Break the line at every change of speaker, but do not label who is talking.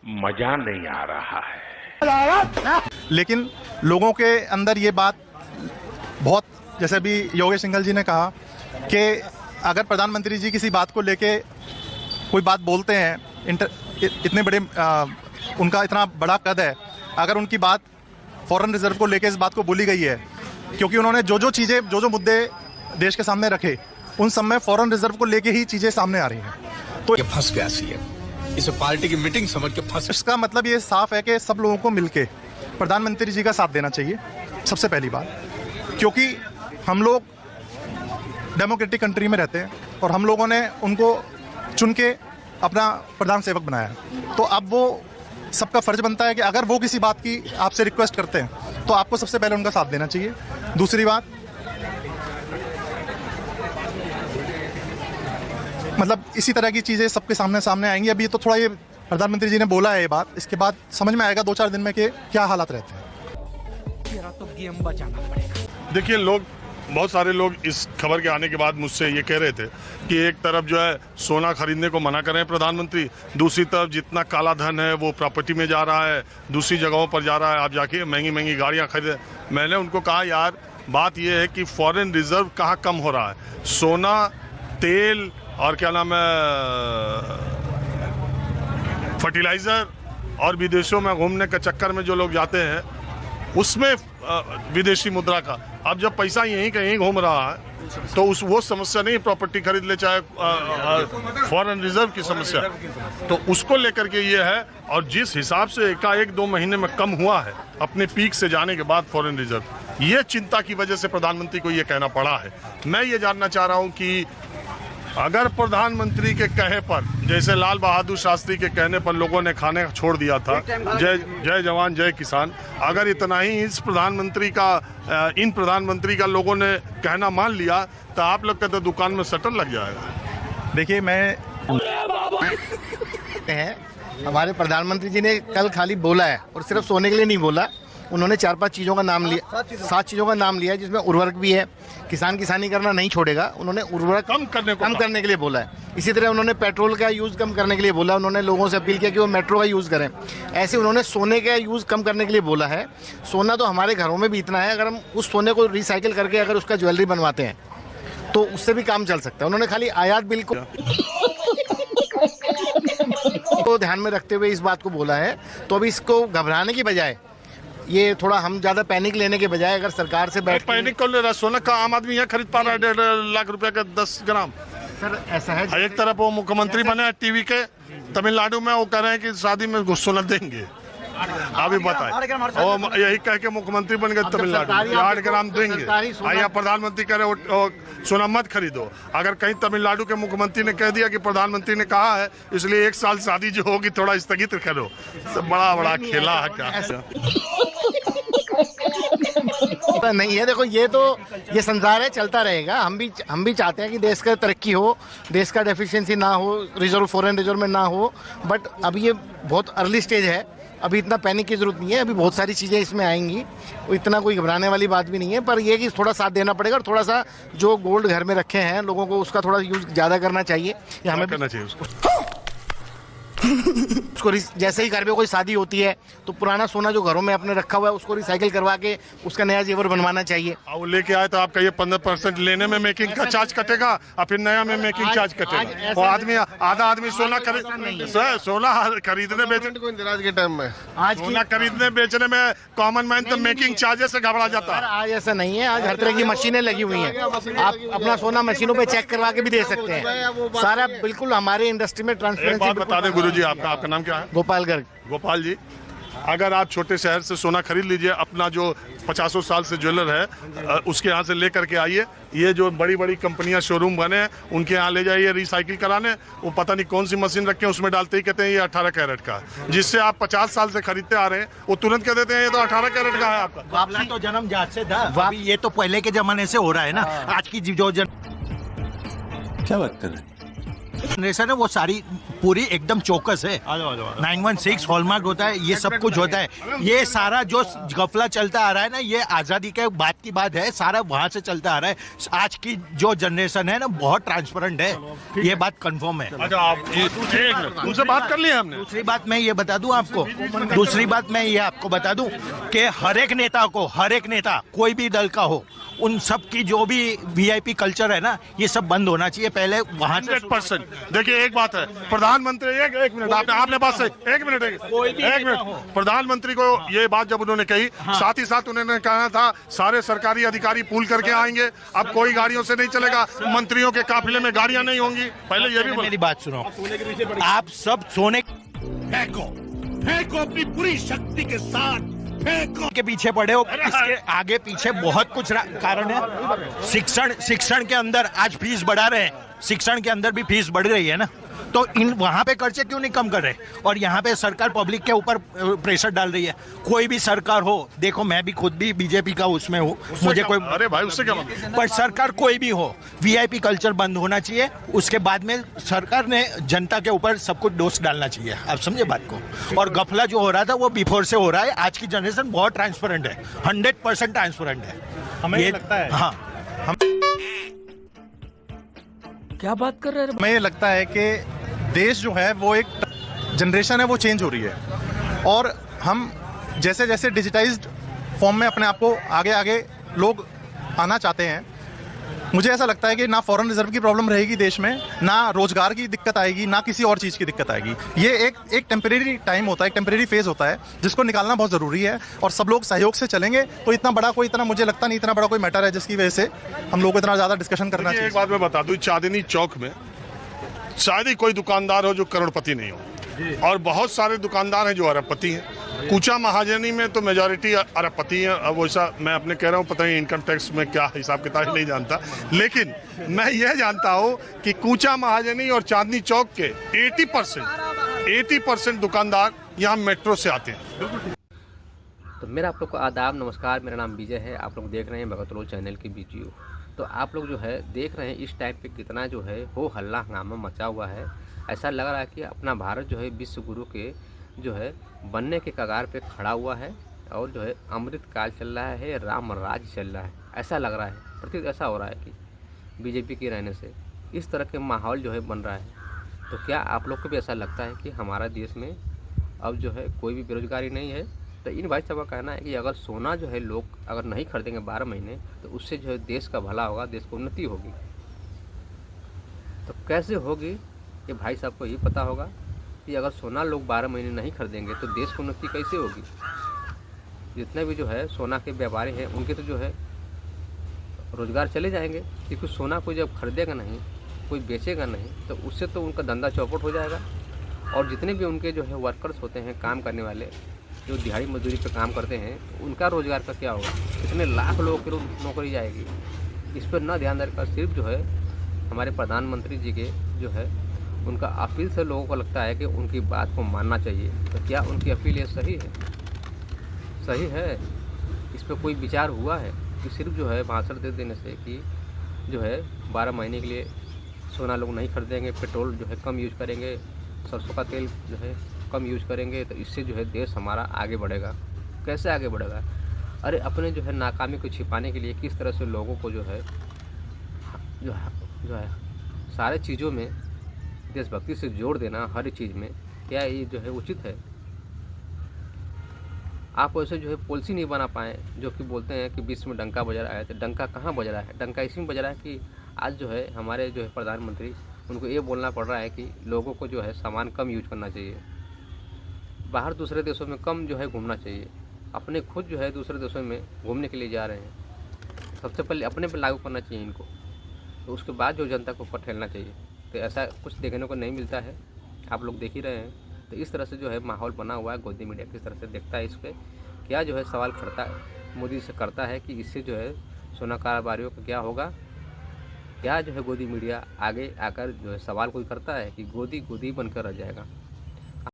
मजा नहीं आ रहा है।
लेकिन लोगों के अंदर ये बात बहुत, जैसे अभी योगेश सिंघल जी ने कहा कि अगर प्रधानमंत्री जी किसी बात को लेके कोई बात बोलते हैं, इतने बड़े उनका इतना बड़ा कद है, अगर उनकी बात फॉरेन रिजर्व को लेके इस बात को बोली गई है, क्योंकि उन्होंने जो चीज़ें जो मुद्दे देश के सामने रखे, उन सब में फॉरेन रिजर्व को लेके ही चीज़ें सामने आ रही हैं। तो
ये फंस गया सीएम, इसे पार्टी की मीटिंग समझ के फंस।
इसका मतलब ये साफ है कि सब लोगों को मिलके प्रधानमंत्री जी का साथ देना चाहिए, सबसे पहली बात, क्योंकि हम लोग डेमोक्रेटिक कंट्री में रहते हैं और हम लोगों ने उनको चुन के अपना प्रधान सेवक बनाया है। तो अब वो सबका फर्ज बनता है कि अगर वो किसी बात की आपसे रिक्वेस्ट करते हैं तो आपको सबसे पहले उनका साथ देना चाहिए। दूसरी बात, मतलब इसी तरह की चीज़ें सबके सामने आएंगी। अभी तो थोड़ा ये प्रधानमंत्री जी ने बोला है ये बात, इसके बाद समझ में आएगा 2-4 दिन में कि क्या हालात रहते हैं।
तो गेम बचाना पड़ेगा।
देखिए, बहुत सारे लोग इस खबर के आने के बाद मुझसे ये कह रहे थे कि एक तरफ जो है सोना खरीदने को मना करें प्रधानमंत्री, दूसरी तरफ जितना काला धन है वो प्रॉपर्टी में जा रहा है, दूसरी जगहों पर जा रहा है, आप जाके महंगी महंगी गाड़ियां खरीदें। मैंने उनको कहा, यार बात ये है कि फॉरेन रिजर्व कहाँ कम हो रहा है, सोना, तेल और क्या नाम है, फर्टिलाइज़र और विदेशों में घूमने के चक्कर में जो लोग जाते हैं उसमें विदेशी मुद्रा का, अब जब पैसा यहीं कहीं घूम रहा है तो वो समस्या नहीं, प्रॉपर्टी खरीद ले चाहे फॉरेन रिजर्व की समस्या, तो उसको लेकर के ये है। और जिस हिसाब से एकाएक 2 महीने में कम हुआ है अपने पीक से जाने के बाद फॉरेन रिजर्व, ये चिंता की वजह से प्रधानमंत्री को ये कहना पड़ा है। मैं ये जानना चाह रहा हूँ कि अगर प्रधानमंत्री के कहे पर, जैसे लाल बहादुर शास्त्री के कहने पर लोगों ने खाने छोड़ दिया था, जय जवान जय किसान, अगर इतना ही इन प्रधानमंत्री का लोगों ने कहना मान लिया तो आप लोग का तो दुकान में शटर लग जाएगा।
देखिए,
हमारे प्रधानमंत्री जी ने कल खाली बोला है और सिर्फ सोने के लिए नहीं बोला, उन्होंने 4-5 चीज़ों का नाम लिया, 7 चीज़ों का नाम लिया, जिसमें उर्वरक भी है। किसान किसानी करना नहीं छोड़ेगा, उन्होंने उर्वरक कम करने के लिए बोला है। इसी तरह उन्होंने पेट्रोल का यूज़ कम करने के लिए बोला, उन्होंने लोगों से अपील किया कि वो मेट्रो का यूज़ करें। ऐसे उन्होंने सोने का यूज़ कम करने के लिए बोला है। सोना तो हमारे घरों में भी इतना है, अगर हम उस सोने को रिसाइकिल करके अगर उसका ज्वेलरी बनवाते हैं तो उससे भी काम चल सकता है। उन्होंने खाली आयात बिल को ध्यान में रखते हुए इस बात को बोला है। तो अभी इसको घबराने की बजाय, ये थोड़ा हम ज्यादा पैनिक लेने के बजाय अगर सरकार से बैठ,
पैनिक कर ले रहा, सोना का आम आदमी यहाँ खरीद पा रहा है 1.5 लाख रुपए का 10 ग्राम।
सर ऐसा है,
एक तरफ वो मुख्यमंत्री बने हैं टीवी के, तमिलनाडु में वो कह रहे हैं कि शादी में सोना देंगे। अभी बताए, और यही कह के मुख्यमंत्री बन गए तमिलनाडु, 8 ग्राम देंगे। यहाँ प्रधानमंत्री कह रहे सोना मत खरीदो। अगर कहीं तमिलनाडु के मुख्यमंत्री ने कह दिया कि प्रधानमंत्री ने कहा है इसलिए 1 साल शादी जो होगी थोड़ा स्थगित करो, तो बड़ा खेला है क्या
नहीं है। देखो, ये संसार है, चलता रहेगा। हम भी चाहते हैं कि देश का तरक्की हो, देश का डेफिशिएंसी ना हो, फॉरेन रिजर्व में ना हो, बट अभी ये बहुत अर्ली स्टेज है, अभी इतना पैनिक की जरूरत नहीं है। अभी बहुत सारी चीज़ें इसमें आएंगी, इतना कोई घबराने वाली बात भी नहीं है। पर ये कि थोड़ा साथ देना पड़ेगा और थोड़ा सा जो गोल्ड घर में रखे हैं लोगों को उसका थोड़ा यूज़ ज़्यादा करना चाहिए, या हमें
करना चाहिए उसको।
जैसे ही घर में कोई शादी होती है तो पुराना सोना जो घरों में अपने रखा हुआ है उसको रिसाइकिल करवा के उसका नया जेवर बनवाना चाहिए।
वो लेके आए तो आपका ये 15% लेने में मेकिंग का चार्ज कटेगा और फिर नया में मेकिंग चार्ज कटेगा। वो आधा आदमी सोना खरीदने बेचने के टाइम में, सोना खरीदने बेचने में कॉमन मैन तो मेकिंग चार्जेस से घबरा जाता है।
आज ऐसा नहीं है, आज हर तरह की मशीनें लगी हुई हैं, आप अपना सोना मशीनों पे चेक करवा के भी दे सकते हैं। सारा बिल्कुल हमारे इंडस्ट्री में ट्रांसपेरेंसी।
बता दें गुरु जी, आपका नाम क्या है?
गोपाल गर्ग।
गोपाल जी, अगर आप छोटे शहर से सोना खरीद लीजिए, अपना जो 50 साल से ज्वेलर है उसके यहाँ से लेकर के आइए, ये जो बड़ी बड़ी कंपनियां शोरूम बने हैं उनके यहाँ ले जाइए रिसाइकिल कराने, वो पता नहीं कौन सी मशीन रखे हैं उसमें डालते ही कहते हैं ये 18 कैरेट का है, जिससे आप 50 साल से खरीदते आ रहे हैं वो तुरंत कह देते हैं ये तो 18 कैरेट का है आपका।
वापसी तो जन्म जात से था, ये तो पहले के जमाने से हो रहा है ना। आज की जो
क्या बात कर रहे हैं?
जनरेशन है वो सारी पूरी एकदम चौकस है। 916 हॉलमार्क होता है, ये सब कुछ होता है। ये सारा जो गफला चलता आ रहा है ना, ये आज़ादी के बाद की बात है, सारा वहाँ से चलता आ रहा है। आज की जो जनरेशन है ना बहुत ट्रांसपेरेंट है, ये बात कंफर्म है।
अच्छा, आप उनसे बात कर लिया हमने।
दूसरी बात मैं ये बता दूं आपको, दूसरी बात मैं ये आपको बता दूं कि हर एक नेता को, हर एक नेता कोई भी दल का हो, उन सब की जो भी वीआईपी कल्चर है ना, ये सब बंद होना चाहिए पहले वहां से।
100%। देखिए एक बात है, प्रधानमंत्री एक मिनट आपने बात से एक मिनट प्रधानमंत्री को ये बात जब उन्होंने कही, साथ ही साथ उन्होंने कहा था सारे सरकारी अधिकारी पूल करके आएंगे, अब कोई गाड़ियों से नहीं चलेगा, मंत्रियों के काफिले में गाड़ियां नहीं होंगी। पहले ये भी
मेरी बात सुनो, आप सब सोने
फेंको अपनी पूरी शक्ति के साथ फेंको।
के पीछे पड़े हो, इसके आगे पीछे बहुत कुछ कारण है। शिक्षण के अंदर आज फीस बढ़ा रहे हैं, शिक्षण के अंदर भी फीस बढ़ रही है ना, तो इन वहां पे खर्चे क्यों नहीं कम कर रहे? और यहाँ पे सरकार पब्लिक के ऊपर प्रेशर डाल रही है। कोई भी सरकार हो, देखो मैं भी खुद भी बीजेपी का उसमें हूँ, मुझे कोई,
अरे भाई उससे क्या मतलब,
पर सरकार कोई भी हो, वीआईपी कल्चर बंद होना चाहिए। उसके बाद में सरकार ने जनता के ऊपर सब कुछ डोज डालना चाहिए। आप समझे बात को? और गफला जो हो रहा था वो बिफोर से हो रहा है। आज की जनरेशन बहुत ट्रांसपेरेंट है, 100% ट्रांसपेरेंट है।
हमें ये लगता है,
हाँ,
क्या बात कर रहे हैं?
हमें ये लगता है कि देश जो है वो एक जनरेशन है वो चेंज हो रही है, और हम जैसे जैसे डिजिटाइज्ड फॉर्म में अपने आप को आगे आगे लोग आना चाहते हैं, मुझे ऐसा लगता है कि ना फॉरेन रिजर्व की प्रॉब्लम रहेगी देश में, ना रोजगार की दिक्कत आएगी, ना किसी और चीज़ की दिक्कत आएगी। ये एक टेम्परेरी टाइम होता है, एक टेम्परेरी फेज होता है, जिसको निकालना बहुत ज़रूरी है। और सब लोग सहयोग से चलेंगे तो इतना बड़ा कोई, इतना मुझे लगता नहीं इतना बड़ा कोई मैटर है जिसकी वजह से हम लोग को इतना ज़्यादा डिस्कशन करना चाहिए।
एक बात मैं बता दूं, चांदनी चौक में शायद ही कोई दुकानदार हो जो करोड़पति नहीं हो, और बहुत सारे दुकानदार हैं जो अरबपति हैं। कूचा महाजनी में तो मेजॉरिटी अरबपति हैं। अब वैसा मैं अपने कह रहा हूँ, पता नहीं इनकम टैक्स में क्या हिसाब किताब नहीं जानता, लेकिन मैं यह जानता हूँ कि कूचा महाजनी और चांदनी चौक के 80% दुकानदार यहाँ मेट्रो से आते हैं।
तो मेरा आप लोग को आदाब, नमस्कार। मेरा नाम विजय है। आप लोग देख रहे हैं भगत रोल चैनल की वीडियो। तो आप लोग जो है देख रहे हैं इस टाइम पे कितना जो है हो हल्ला हंगामा मचा हुआ है। ऐसा लग रहा है कि अपना भारत जो है विश्व गुरु के जो है बनने के कगार पे खड़ा हुआ है, और जो है अमृत काल चल रहा है, राम राज चल रहा है। ऐसा लग रहा है, प्रतीत ऐसा हो रहा है कि बीजेपी के रहने से इस तरह के माहौल जो है बन रहा है। तो क्या आप लोग को भी ऐसा लगता है कि हमारा देश में अब जो है कोई भी बेरोजगारी नहीं है? तो इन भाई साहब का कहना है कि अगर सोना जो है लोग अगर नहीं खरीदेंगे 12 महीने, तो उससे जो है देश का भला होगा, देश को उन्नति होगी। तो कैसे होगी ये भाई साहब को ही पता होगा कि अगर सोना लोग 12 महीने नहीं खरीदेंगे तो देश की उन्नति कैसे होगी। जितने भी जो है सोना के व्यापारी हैं उनके तो जो है रोजगार चले जाएंगे, क्योंकि सोना कोई जब खरीदेगा नहीं, कोई बेचेगा नहीं, तो उससे तो उनका धंधा चौपट हो जाएगा। और जितने भी उनके जो है वर्कर्स होते हैं, काम करने वाले जो दिहाड़ी मजदूरी पे काम करते हैं, तो उनका रोज़गार का क्या होगा? इतने लाख लोगों की नौकरी जाएगी। इस पर न ध्यान देकर सिर्फ जो है हमारे प्रधानमंत्री जी के जो है उनका अपील से लोगों को लगता है कि उनकी बात को मानना चाहिए। तो क्या उनकी अपील ये सही है? सही है? इस पर कोई विचार हुआ है कि सिर्फ जो है भाषण दे देने से कि जो है 12 महीने के लिए सोना लोग नहीं खरीदेंगे, पेट्रोल जो है कम यूज करेंगे, सरसों का तेल जो है कम यूज करेंगे, तो इससे जो है देश हमारा आगे बढ़ेगा? कैसे आगे बढ़ेगा? अरे अपने जो है नाकामी को छिपाने के लिए किस तरह से लोगों को जो है सारे चीज़ों में देशभक्ति से जोड़ देना, हर चीज़ में, क्या ये जो है उचित है? आप वैसे जो है पॉलिसी नहीं बना पाए, जो कि बोलते हैं कि विश्व में डंका बज रहा है। तो डंका कहाँ बज रहा है? डंका इसमें बज रहा है कि आज जो है हमारे जो है प्रधानमंत्री, उनको ये बोलना पड़ रहा है कि लोगों को जो है सामान कम यूज करना चाहिए, बाहर दूसरे देशों में कम जो है घूमना चाहिए। अपने खुद जो है दूसरे देशों में घूमने के लिए जा रहे हैं, सबसे पहले अपने पर लागू करना चाहिए इनको, तो उसके बाद जो जनता को ऊपर ठेलना चाहिए। तो ऐसा कुछ देखने को नहीं मिलता है, आप लोग देख ही रहे हैं। तो इस तरह से जो है माहौल बना हुआ है। गोदी मीडिया किस तरह से देखता है इस पर, क्या जो है सवाल खड़ता मोदी से करता है कि इससे जो है सोना कारोबारियों का क्या होगा? क्या जो है गोदी मीडिया आगे आकर जो है सवाल कोई करता है कि गोदी गोदी बनकर रह जाएगा?